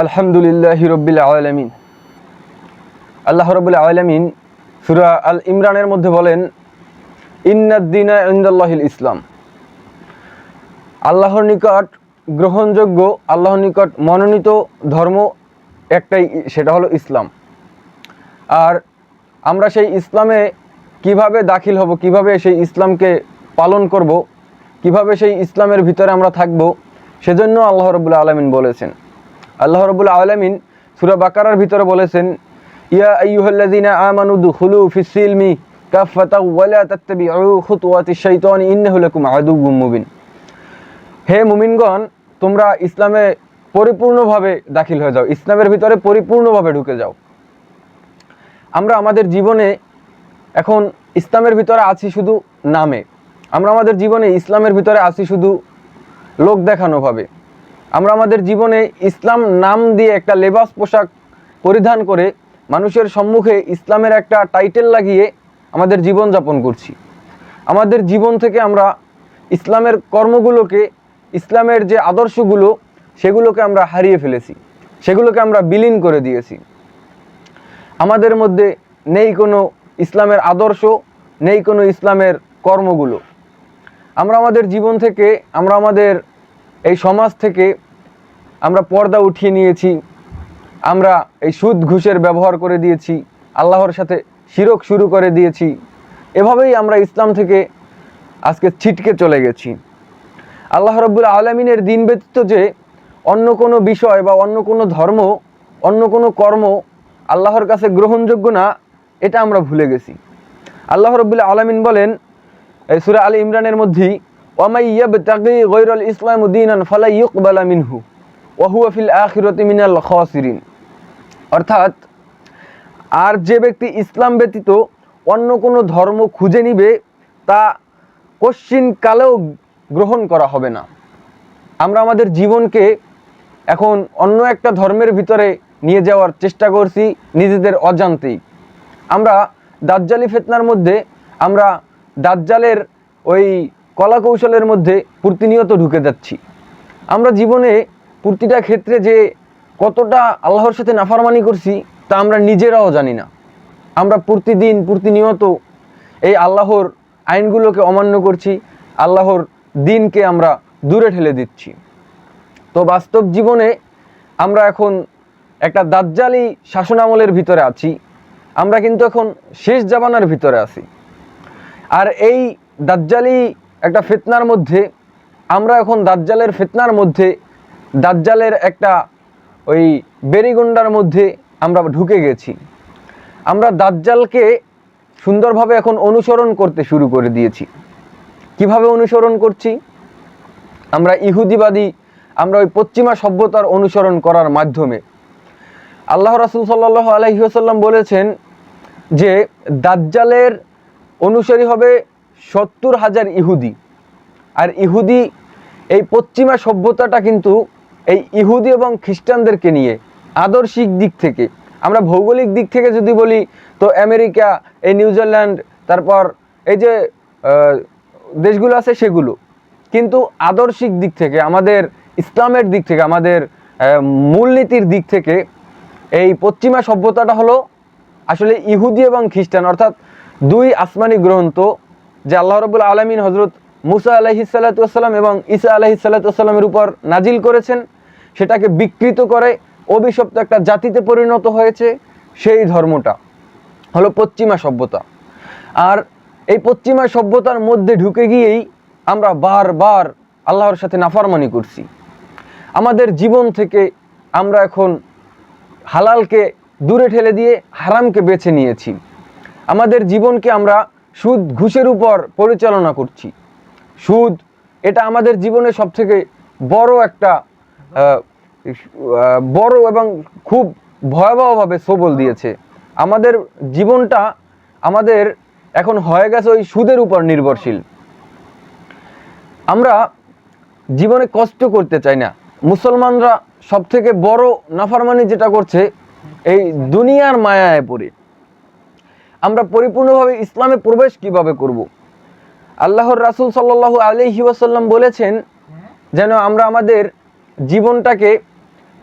আলহামদুলিল্লাহি রব্বিল আলামিন। আল্লাহ রাব্বুল আলামিন সূরা আল ইমরানের মধ্যে বলেন, ইন্নাদ-দীনা ইনদাল্লাহিল ইসলাম। আল্লাহর নিকট গ্রহণযোগ্য, আল্লাহর নিকট মনোনীত ধর্ম একটাই, সেটা হলো ইসলাম। আর আমরা সেই ইসলামে কিভাবে দাখিল হব, কিভাবে সেই ইসলামকে পালন করব, কিভাবে সেই ইসলামের ভিতরে আমরা থাকব, সেজন্য আল্লাহ রাব্বুল আলামিন বলেছেন। আল্লাহ রাব্বুল আলামিন সূরা বাকারার ভিতরে বলেছেন, ইয়া আইয়ুহাল্লাযীনা আমানু দুখুলু ফিস-সিলমি কাফাতাও ওয়া লা তাত্তাবিউ খুতুওয়াতিশ শাইতানি ইন্নাহু লাকুম আদুউম মুবিন। হে মুমিনগণ, তোমরা ইসলামে পরিপূর্ণভাবে দাখিল হয়ে যাও, ইসলামের ভিতরে পরিপূর্ণভাবে ঢুকে যাও। আমরা আমাদের জীবনে এখন ইসলামের ভিতরে আছি শুধু নামে, আমরা আমাদের জীবনে ইসলামের ভিতরে আছি শুধু লোক দেখানোভাবে। আমরা আমাদের জীবনে ইসলাম নাম দিয়ে একটা লেবাস পোশাক পরিধান করে মানুষের সম্মুখে ইসলামের একটা টাইটেল লাগিয়ে আমাদের জীবন যাপন করছি। আমাদের জীবন থেকে আমরা ইসলামের কর্মগুলোকে, ইসলামের যে আদর্শগুলো, সেগুলোকে আমরা হারিয়ে ফেলেছি, সেগুলোকে আমরা বিলীন করে দিয়েছি। আমাদের মধ্যে নেই কোনো ইসলামের আদর্শ, নেই কোনো ইসলামের কর্মগুলো। আমরা আমাদের জীবন থেকে, আমরা আমাদের এই সমাজ থেকে আমরা পর্দা উঠিয়ে নিয়েছি, আমরা এই সুদ ঘুষের ব্যবহার করে দিয়েছি, আল্লাহর সাথে শিরক শুরু করে দিয়েছি। এভাবেই আমরা ইসলাম থেকে আজকে ছিটকে চলে গেছি। আল্লাহ রাব্বুল আলামিনের দিন ব্যতীত যে অন্য কোনো বিষয় বা অন্য কোনো ধর্ম, অন্য কোনো কর্ম আল্লাহর কাছে গ্রহণযোগ্য না, এটা আমরা ভুলে গেছি। আল্লাহ রাব্বুল আলামিন বলেন সূরা আল ইমরানের মধ্যে, ওয়ামাই ইয়াবতাগি গায়রাল ইসলামি দীনান ফালা ইউকবালা মিনহু ওয়া হুয়া ফিল আখিরাতি মিনাল খাসিরিন। অর্থাৎ, আর যে ব্যক্তি ইসলাম ব্যতীত অন্য কোনো ধর্ম খুঁজে নিবে, তা কশ্চিনকালেও গ্রহণ করা হবে না। আমরা আমাদের জীবনকে এখন অন্য একটা ধর্মের ভিতরে নিয়ে যাওয়ার চেষ্টা করছি নিজেদের অজান্তেই। আমরা দাজ্জালি ফিতনার মধ্যে, আমরা দাজ্জালের ওই কলা কৌশলের মধ্যে প্রতিনিয়ত ঢুকে যাচ্ছি। আমরা জীবনে প্রতিটা ক্ষেত্রে যে কতটা আল্লাহর সাথে নাফরমানি করছি তা আমরা নিজেরাও জানি না। আমরা প্রতিদিন প্রতিনিয়ত এই আল্লাহর আইনগুলোকে অমান্য করছি, আল্লাহর দিনকে আমরা দূরে ঠেলে দিচ্ছি। তো বাস্তব জীবনে আমরা এখন একটা দাজ্জালি শাসনামলের ভিতরে আছি, আমরা কিন্তু এখন শেষ জামানার ভিতরে আছি। আর এই দাজ্জালি একটা ফিতনার মধ্যে, আমরা এখন দাজ্জালের ফিতনার মধ্যে, দাজ্জালের একটা ওই বেরিগুন্ডার মধ্যে আমরা ঢুকে গেছি। আমরা দাজ্জালকে সুন্দরভাবে এখন অনুসরণ করতে শুরু করে দিয়েছি। কিভাবে অনুসরণ করছি? আমরা ইহুদিবাদী, আমরা ওই পশ্চিমা সভ্যতার অনুসরণ করার মাধ্যমে। আল্লাহ রাসূল সাল্লাল্লাহু আলাইহি ওয়াসাল্লাম বলেছেন যে দাজ্জালের অনুসারী হবে 70,000 ইহুদি। আর ইহুদি, এই পশ্চিমা সভ্যতাটা কিন্তু এই ইহুদি এবং খ্রিস্টানদেরকে নিয়ে আদর্শিক দিক থেকে, আমরা ভৌগোলিক দিক থেকে যদি বলি তো আমেরিকা, এই নিউজিল্যান্ড, তারপর এই যে দেশগুলো আছে সেগুলো। কিন্তু আদর্শিক দিক থেকে, আমাদের ইসলামের দিক থেকে, আমাদের মূলনীতির দিক থেকে এই পশ্চিমা সভ্যতাটা হলো আসলে ইহুদি এবং খ্রিস্টান, অর্থাৎ দুই আসমানি গ্রন্থ যে আল্লাহ রাব্বুল আলামিন হযরত মুসা আলাইহিস সালাতু ওয়াস সালাম এবং ঈসা আলাইহিস সালাতু ওয়াস সালামের উপর নাজিল করেছেন, সেটাকে বিকৃত করে অভিশপ্ত একটা জাতিতে পরিণত হয়েছে। সেই ধর্মটা হলো পশ্চিমা সভ্যতা। আর এই পশ্চিমা সভ্যতার মধ্যে ঢুকে গিয়েই আমরা বারবার আল্লাহর সাথে নাফরমানি করছি। আমাদের জীবন থেকে আমরা এখন হালালকে দূরে ঠেলে দিয়ে হারামকে বেছে নিয়েছি। আমাদের জীবনকে আমরা সুদ ঘুষের উপর পরিচালনা করছি। সুদ, এটা আমাদের জীবনে সবথেকে বড় একটা বড় এবং খুব ভয়াবহভাবে সবল দিয়েছে। আমাদের জীবনটা আমাদের এখন হয়ে গেছে ওই সুদের উপর নির্ভরশীল। আমরা জীবনে কষ্ট করতে চাই না। মুসলমানরা সবথেকে বড় নাফরমানি যেটা করছে, এই দুনিয়ার মায়ায় পড়ে। আমরা পরিপূর্ণভাবে ইসলামে প্রবেশ কিভাবে করব? আল্লাহর রাসূল সাল্লাল্লাহু আলাইহি ওয়াসাল্লাম বলেছেন যেন আমরা আমাদের জীবনটাকে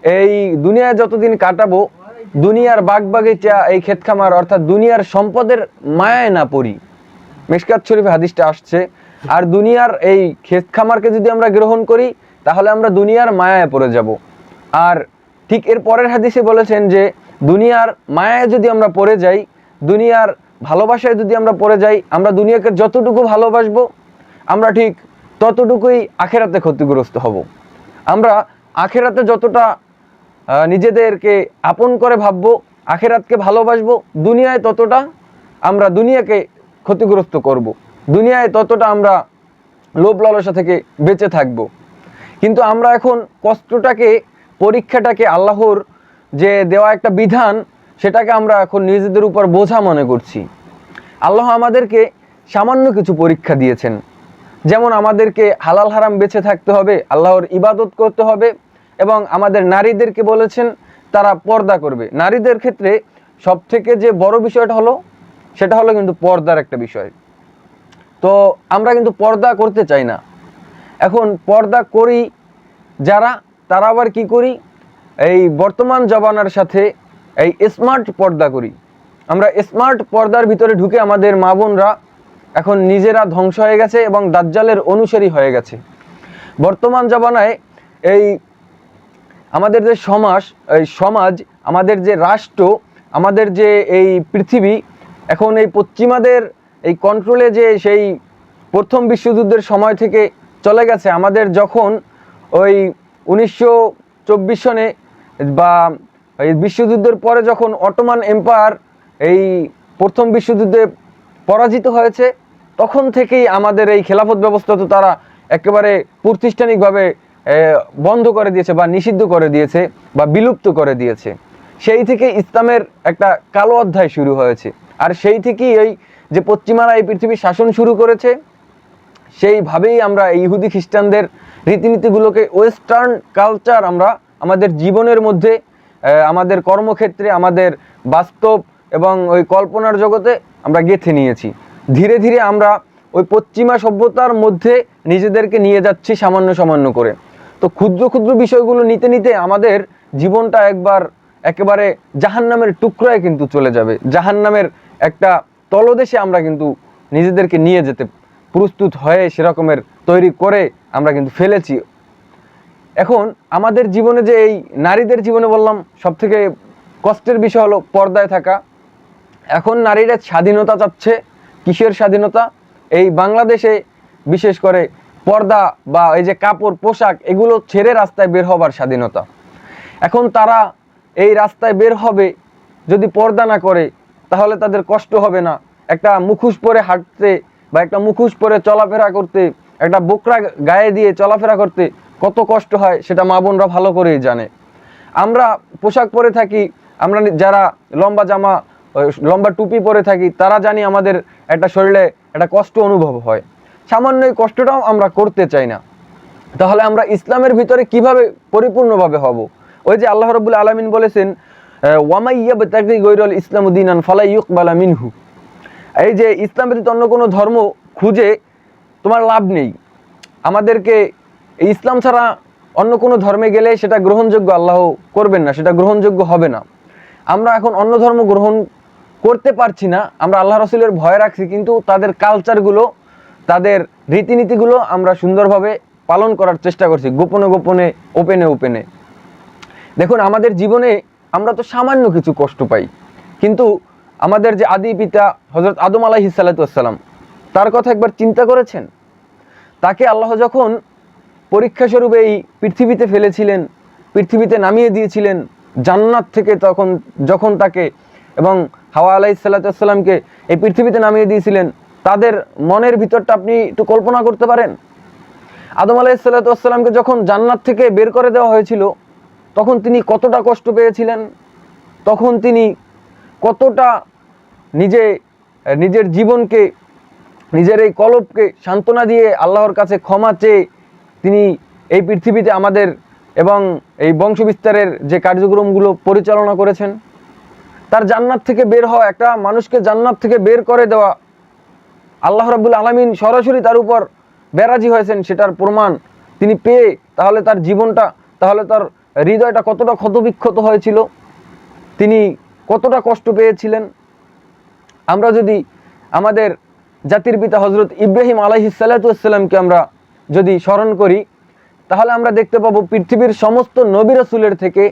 এই দুনিয়ায় যতদিন কাটাবো, দুনিয়ার বাগবাগিচা, এই ক্ষেত খামার অর্থাৎ দুনিয়ার সম্পদের মায়ায় না পড়ি। মিশকাত শরীফে হাদিসটা আসছে। আর দুনিয়ার এই ক্ষেত খামারকে যদি আমরা গ্রহণ করি তাহলে আমরা দুনিয়ার মায়ায় পড়ে যাব। আর ঠিক এর পরের হাদিসে বলেছেন যে দুনিয়ার মায়ায় যদি আমরা পড়ে যাই, দুনিয়ার ভালোবাসায় যদি আমরা পড়ে যাই, আমরা দুনিয়াকে যতটুকু ভালোবাসবো আমরা ঠিক ততটুকুই আখেরাতে ক্ষতিগ্রস্ত হব। আমরা আখেরাতে যতটা নিজেদেরকে আপন করে ভাববো, আখেরাতকে ভালোবাসবো, দুনিয়ায় ততটা আমরা দুনিয়াকে ক্ষতিগ্রস্ত করব। দুনিয়ায় ততটা আমরা লোভ লালসা থেকে বেঁচে থাকব। কিন্তু আমরা এখন কষ্টটাকে, পরীক্ষাটাকে, আল্লাহর যে দেওয়া একটা বিধান, সেটাকে আমরা এখন নিজেদের উপর বোঝা মনে করছি। আল্লাহ আমাদেরকে সামান্য কিছু পরীক্ষা দিয়েছেন, যেমন আমাদেরকে হালাল হারাম বেঁচে থাকতে হবে, আল্লাহর ইবাদত করতে হবে, এবং আমাদের নারীদেরকে বলেছেন তারা পর্দা করবে। নারীদের ক্ষেত্রে সবথেকে যে বড় বিষয়টা হলো, সেটা হলো কিন্তু পর্দার একটা বিষয়। তো আমরা কিন্তু পর্দা করতে চাই না। এখন পর্দা করি যারা, তারা আবার কি করি, এই বর্তমান জমানার সাথে এই স্মার্ট পর্দা করি। আমরা স্মার্ট পর্দার ভিতরে ঢুকে আমাদের মা বোনরা এখন নিজেরা ধ্বংস হয়ে গেছে এবং দাজ্জালের অনুসারী হয়ে গেছে। বর্তমান জমানায় এই আমাদের যে সমাজ, আমাদের যে রাষ্ট্র, আমাদের যে এই পৃথিবী, এখন এই পশ্চিমাদের এই কন্ট্রোলে যে সেই প্রথম বিশ্বযুদ্ধের সময় থেকে চলে গেছে। আমাদের যখন ওই 1924 সনে বা এই বিশ্বযুদ্ধের পরে যখন অটোমান এম্পায়ার এই প্রথম বিশ্বযুদ্ধে পরাজিত হয়েছে, তখন থেকেই আমাদের এই খেলাফত ব্যবস্থা তো তারা একেবারে প্রাতিষ্ঠানিকভাবে বন্ধ করে দিয়েছে বা নিষিদ্ধ করে দিয়েছে বা বিলুপ্ত করে দিয়েছে। সেই থেকে ইসলামের একটা কালো অধ্যায় শুরু হয়েছে। আর সেই থেকেই এই যে পশ্চিমারা এই পৃথিবীর শাসন শুরু করেছে, সেইভাবেই আমরা ইহুদি খ্রিস্টানদের রীতিনীতিগুলোকে, ওয়েস্টার্ন কালচার আমরা আমাদের জীবনের মধ্যে, আমাদের কর্মক্ষেত্রে, আমাদের বাস্তব এবং ওই কল্পনার জগতে আমরা গেঁথে নিয়েছি। ধীরে ধীরে আমরা ওই পশ্চিমা সভ্যতার মধ্যে নিজেদেরকে নিয়ে যাচ্ছি সামান্য সামান্য করে। তো ক্ষুদ্র ক্ষুদ্র বিষয়গুলো নিতে নিতে আমাদের জীবনটা একেবারে জাহান্নামের টুকরায় কিন্তু চলে যাবে। জাহান্নামের একটা তলদেশে আমরা কিন্তু নিজেদেরকে নিয়ে যেতে প্রস্তুত হয়ে সেরকমের তৈরি করে আমরা কিন্তু ফেলেছি। এখন আমাদের জীবনে যে এই নারীদের জীবনে বললাম সবথেকে কষ্টের বিষয় হলো পর্দায় থাকা। এখন নারীরা স্বাধীনতা চাচ্ছে। কিসের স্বাধীনতা? এই বাংলাদেশে বিশেষ করে পর্দা বা এই যে কাপড় পোশাক এগুলো ছেড়ে রাস্তায় বের হবার স্বাধীনতা। এখন তারা এই রাস্তায় বের হবে, যদি পর্দা না করে তাহলে তাদের কষ্ট হবে না। একটা মুখোশ পরে হাঁটতে বা একটা মুখোশ পরে চলাফেরা করতে, একটা বোকরা গায়ে দিয়ে চলাফেরা করতে কত কষ্ট হয় সেটা মা বোনরা ভালো করেই জানে। আমরা পোশাক পরে থাকি, আমরা যারা লম্বা জামা, লম্বা টুপি পরে থাকি, তারা জানি আমাদের একটা শরীরে একটা কষ্ট অনুভব হয়। সামান্য এই কষ্টটাও আমরা করতে চাই না। তাহলে আমরা ইসলামের ভিতরে কিভাবে পরিপূর্ণভাবে হব? ওই যে আল্লাহ রাব্বুল আলামিন বলেছেন, ওয়ামাই ইয়াবতাগি গায়রাল ইসলামি দীনান ফালা ইউকবালা মিনহু। এই যে ইসলাম ব্যতীত অন্য কোনো ধর্ম খুঁজে তোমার লাভ নেই। আমাদেরকে এই ইসলাম ছাড়া অন্য কোনো ধর্মে গেলে সেটা গ্রহণযোগ্য আল্লাহ করবেন না, সেটা গ্রহণযোগ্য হবে না। আমরা এখন অন্য ধর্ম গ্রহণ করতে পারছি না, আমরা আল্লাহ রাসূলের ভয় রাখছি, কিন্তু তাদের কালচারগুলো, তাদের রীতিনীতিগুলো আমরা সুন্দরভাবে পালন করার চেষ্টা করছি, গোপনে গোপনে, ওপেনে ওপেনে। দেখুন, আমাদের জীবনে আমরা তো সামান্য কিছু কষ্ট পাই, কিন্তু আমাদের যে আদি পিতা হযরত আদম আলাইহিস সালাতু ওয়াস সালাম, তার কথা একবার চিন্তা করেছেন? তাকে আল্লাহ যখন পরীক্ষা স্বরূপ এই পৃথিবীতে ফেলেছিলেন, পৃথিবীতে নামিয়ে দিয়েছিলেন জান্নাত থেকে, যখন তাকে এবং হাওয়া আলাইহিস সালাতু ওয়াস সালামকে এই পৃথিবীতে নামিয়ে দিয়েছিলেন, তাদের মনের ভিতরটা আপনি একটু কল্পনা করতে পারেন? আদম আলাইহিস সালাতু ওয়াস সালামকে যখন জান্নাত থেকে বের করে দেওয়া হয়েছিল, তখন তিনি কতটা কষ্ট পেয়েছিলেন, তখন তিনি কতটা নিজের জীবনকে, নিজের এই কলবকে সান্ত্বনা দিয়ে আল্লাহর কাছে ক্ষমা চেয়ে তিনি এই পৃথিবীতে আমাদের এবং এই বংশবিস্তারের যে কার্যক্রমগুলো পরিচালনা করেছেন। তার জান্নাত থেকে বের হওয়া, একটা মানুষকে জান্নাত থেকে বের করে দেওয়া, আল্লাহ রাব্বুল আলামিন সরাসরি তার উপর বেরাজি হয়েছেন সেটার প্রমাণ তিনি পেয়ে, তাহলে তার জীবনটা, তাহলে তার হৃদয়টা কতটা ক্ষতবিক্ষত হয়েছিল, তিনি কতটা কষ্ট পেয়েছিলেন। আমরা যদি আমাদের জাতির পিতা হজরত ইব্রাহিম আলাইহিসসালাতুওয়াসসালামকে আমরা যদি স্মরণ করি, তাহলে আমরা দেখতে পাবো পৃথিবীর সমস্ত নবী রাসূলের থেকে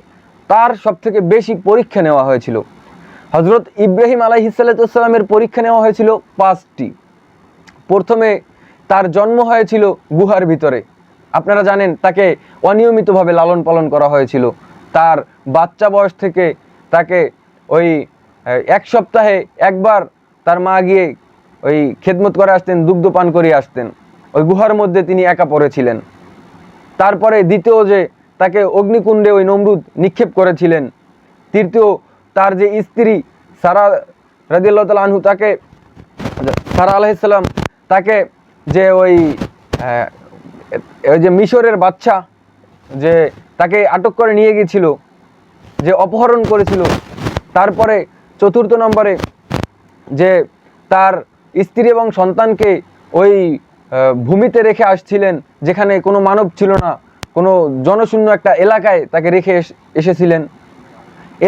তার সবথেকে বেশি পরীক্ষা নেওয়া হয়েছিল। হজরত ইব্রাহিম আলাইহিসসালাতুওয়াসসালামের পরীক্ষা নেওয়া হয়েছিল 5টি। প্রথমে তার জন্ম হয়েছিল গুহার ভিতরে। আপনারা জানেন তাকে অনিয়মিতভাবে লালন পালন করা হয়েছিল। তার বাচ্চা বয়স থেকে তাকে ওই 1 সপ্তাহে একবার তার মা গিয়ে ওই খেদমত করে আসতেন, দুগ্ধ পান করিয়ে আসতেন। ওই গুহার মধ্যে তিনি একা পড়েছিলেন। তারপরে দ্বিতীয় যে তাকে অগ্নিকুণ্ডে ওই নমরুদ নিক্ষেপ করেছিলেন। তৃতীয় তার যে স্ত্রী সারা রাদিয়াল্লাহু তাআলা আনহু, তাকে সারা আলাইহিস সালাম তাকে যে ওই যে মিশরের বাদশা যে তাকে আটক করে নিয়ে গিয়েছিল, যে অপহরণ করেছিল। তারপরে চতুর্থ নম্বরে যে তার স্ত্রী এবং সন্তানকে ওই ভূমিতে রেখে আসছিলেন, যেখানে কোনো মানব ছিল না, কোনো জনশূন্য একটা এলাকায় তাকে রেখে এসেছিলেন।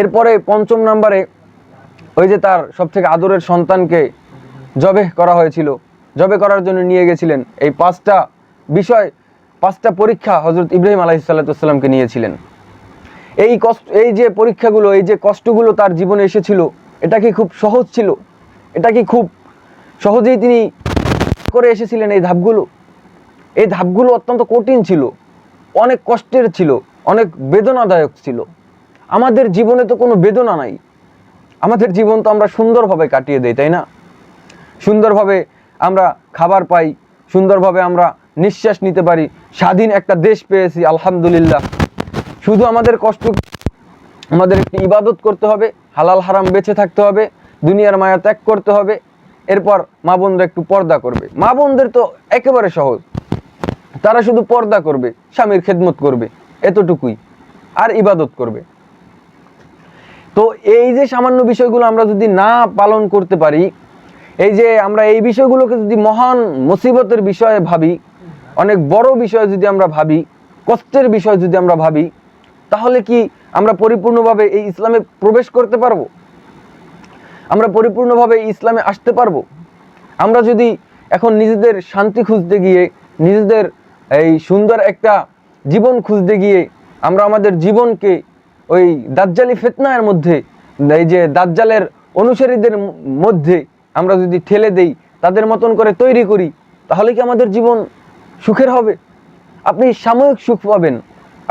এরপরে পঞ্চম নম্বরে ওই যে তার সবথেকে আদরের সন্তানকে জবেহ করা হয়েছিল, জবে করার জন্য নিয়ে গেছিলেন। এই 5টা বিষয়, 5টা পরীক্ষা হজরত ইব্রাহিম আলাইহিসসালাতুওয়াসসালামকে নিয়েছিলেন। এই যে পরীক্ষাগুলো, এই যে কষ্টগুলো তার জীবনে এসেছিল, এটা কি খুব সহজ ছিল? এটা কি খুব সহজেই তিনি করে এসেছিলেন? এই ধাপগুলো অত্যন্ত কঠিন ছিল, অনেক কষ্টের ছিল, অনেক বেদনাদায়ক ছিল। আমাদের জীবনে তো কোনো বেদনা নাই। আমাদের জীবন তো আমরা সুন্দরভাবে কাটিয়ে দেই, তাই না? সুন্দরভাবে আমরা খাবার পাই, সুন্দরভাবে আমরা নিঃশ্বাস নিতে পারি, স্বাধীন একটা দেশ পেয়েছি, আলহামদুলিল্লাহ। শুধু আমাদের কষ্ট, আমাদের একটি ইবাদত করতে হবে, হালাল হারাম বেঁচে থাকতে হবে, দুনিয়ার মায়া ত্যাগ করতে হবে। এরপর মা বোনরা একটু পর্দা করবে। মা বোনদের তো একেবারে সহজ, তারা শুধু পর্দা করবে, স্বামীর খেদমত করবে, এতটুকুই, আর ইবাদত করবে। তো এই যে সামান্য বিষয়গুলো আমরা যদি না পালন করতে পারি, এই যে আমরা এই বিষয়গুলোকে যদি মহান মুসিবতের বিষয়ে ভাবি, অনেক বড় বিষয় যদি আমরা ভাবি, কষ্টের বিষয় যদি আমরা ভাবি, তাহলে কি আমরা পরিপূর্ণভাবে এই ইসলামে প্রবেশ করতে পারবো? আমরা পরিপূর্ণভাবে ইসলামে আসতে পারবো? আমরা যদি এখন নিজেদের শান্তি খুঁজতে গিয়ে, নিজেদের এই সুন্দর একটা জীবন খুঁজতে গিয়ে আমরা আমাদের জীবনকে ওই দাজ্জালি ফিতনার মধ্যে, এই যে দাজ্জালের অনুসারীদের মধ্যে আমরা যদি ঠেলে দেই, তাদের মতন করে তৈরি করি, তাহলে কি আমাদের জীবন সুখের হবে? আপনি সাময়িক সুখ পাবেন,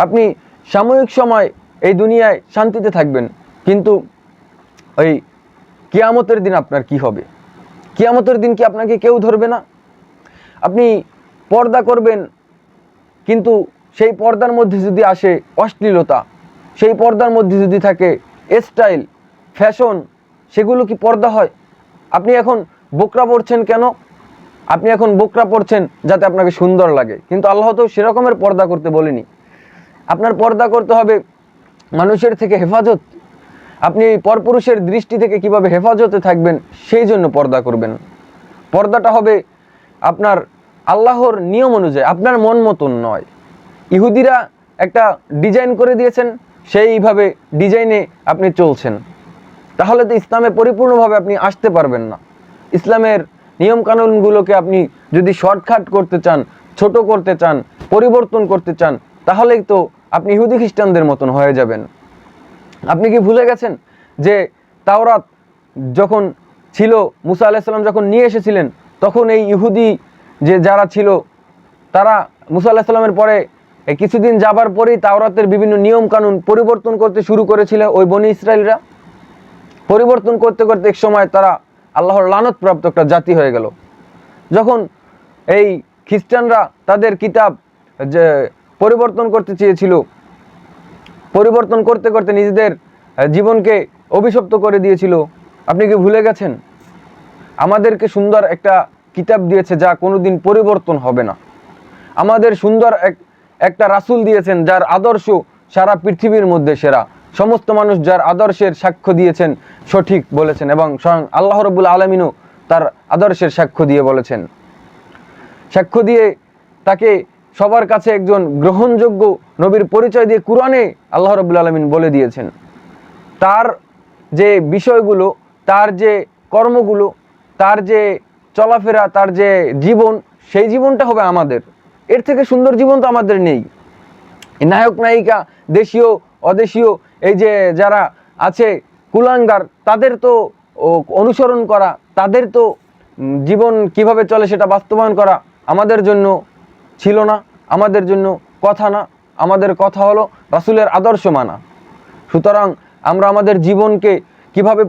আপনি সাময়িক সময় এই দুনিয়ায় শান্তিতে থাকবেন, কিন্তু ওই কিয়ামতের দিন আপনার কি হবে? কিয়ামতের দিন কি আপনাকে কেউ ধরবে না? আপনি পর্দা করবেন, কিন্তু সেই পর্দার মধ্যে যদি আসে অশ্লীলতা, সেই পর্দার মধ্যে যদি থাকে স্টাইল, ফ্যাশন, সেগুলো কি পর্দা হয়? আপনি এখন বোকরা পরছেন কেন? আপনি এখন বোকরা পরছেন যাতে আপনাকে সুন্দর লাগে, কিন্তু আল্লাহ তো সেরকমের পর্দা করতে বলেনি। আপনার পর্দা করতে হবে মানুষের থেকে হেফাজত। আপনি পরপুরুষের দৃষ্টি থেকে কিভাবে হেফাজতে থাকবেন, সেই জন্য পর্দা করবেন। পর্দাটা হবে আপনার আল্লাহর নিয়ম অনুযায়ী, আপনার মন মতন নয়। ইহুদিরা একটা ডিজাইন করে দিয়েছেন, সেইভাবে ডিজাইনে আপনি চলছেন, তাহলে তো ইসলামে পরিপূর্ণভাবে আপনি আসতে পারবেন না। ইসলামের নিয়মকানুনগুলোকে আপনি যদি শর্টকাট করতে চান, ছোট করতে চান, পরিবর্তন করতে চান, তাহলেই তো আপনি ইহুদি খ্রিস্টানদের মতন হয়ে যাবেন। আপনি কি ভুলে গেছেন যে তাওরাত যখন ছিল, মুসা আলাইহিস সালাম যখন নিয়ে এসেছিলেন, তখন এই ইহুদি যে যারা ছিল, তারা মুসা আলাইহিস সালামের পরে কিছুদিন যাবার পরেই তাওরাতের বিভিন্ন নিয়ম কানুন পরিবর্তন করতে শুরু করেছিল ওই বনি ইসরায়েলরা। পরিবর্তন করতে করতে এক সময় তারা আল্লাহর লানতপ্রাপ্ত একটা জাতি হয়ে গেল। যখন এই খ্রিস্টানরা তাদের কিতাব যে পরিবর্তন করতে চেয়েছিল, পরিবর্তন করতে করতে নিজেদের জীবনকে অভিশপ্ত করে দিয়েছিল। আপনি কি ভুলে গেছেন? আমাদেরকে সুন্দর একটা কিতাব দিয়েছে যা কোনোদিন পরিবর্তন হবে না। আমাদের সুন্দর একটা রাসূল দিয়েছেন যার আদর্শ সারা পৃথিবীর মধ্যে সেরা। সমস্ত মানুষ যার আদর্শের সাক্ষ্য দিয়েছেন, সঠিক বলেছেন, এবং স্বয়ং আল্লাহ রাব্বুল আলামিনও তার আদর্শের সাক্ষ্য দিয়ে বলেছেন। সাক্ষ্য দিয়ে তাকে সবার কাছে একজন গ্রহণযোগ্য নবীর পরিচয় দিয়ে কুরআনে আল্লাহ রাব্বুল আলামিন বলে দিয়েছেন। তার যে বিষয়গুলো, তার যে কর্মগুলো, তার যে চলাফেরা, তার যে জীবন, সেই জীবনটা হবে আমাদের। এর থেকে সুন্দর জীবন তো আমাদের নেই। নায়ক নায়িকা, দেশীয় অদেশীয়, এই যে যারা আছে কুলাঙ্গার, তাদের তো অনুসরণ করা, তাদের তো জীবন কিভাবে চলে সেটা বাস্তবায়ন করা আমাদের জন্য ছিল না, আমাদের জন্য কথা না। আমাদের কথা হলো রাসূলের আদর্শ মানা। সুতরাং আমরা আমাদের জীবনকে কিভাবে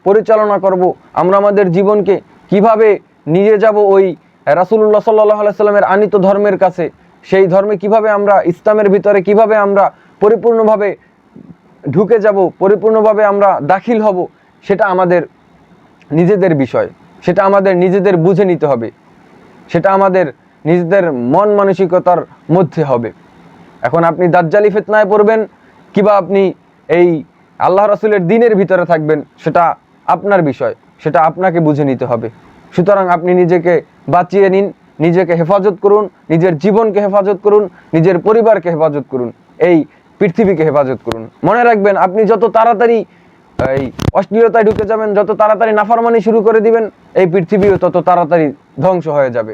পরিচালনা করব, আমরা আমাদের জীবনকে কিভাবে নিয়ে যাব ওই রাসূলুল্লাহ সাল্লাল্লাহু আলাইহি সাল্লামের আনিত ধর্মের কাছে, সেই ধর্মে কিভাবে আমরা, ইসলামের ভিতরে কিভাবে আমরা পরিপূর্ণভাবে ঢুকে যাব, পরিপূর্ণভাবে আমরা দাখিল হব, সেটা আমাদের নিজেদের বিষয়, সেটা আমাদের নিজেদের বুঝে নিতে হবে, সেটা আমাদের নিজেদের মন মানসিকতার মধ্যে হবে। এখন আপনি দাজ্জালি ফিতনায় পড়বেন কিবা আপনি এই আল্লাহ রাসূলের দ্বীনের ভিতরে থাকবেন, সেটা আপনার বিষয়, সেটা আপনাকে বুঝে নিতে হবে। সুতরাং আপনি নিজেকে বাঁচিয়ে নিন, নিজেকে হেফাজত করুন, নিজের জীবনকে হেফাজত করুন, নিজের পরিবারকে হেফাজত করুন, এই পৃথিবীকে হেফাজত করুন। মনে রাখবেন, আপনি যত তাড়াতাড়ি এই অশ্লীলতায় ঢুকে যাবেন, যত তাড়াতাড়ি নাফরমানি শুরু করে দিবেন, এই পৃথিবীও তত তাড়াতাড়ি ধ্বংস হয়ে যাবে।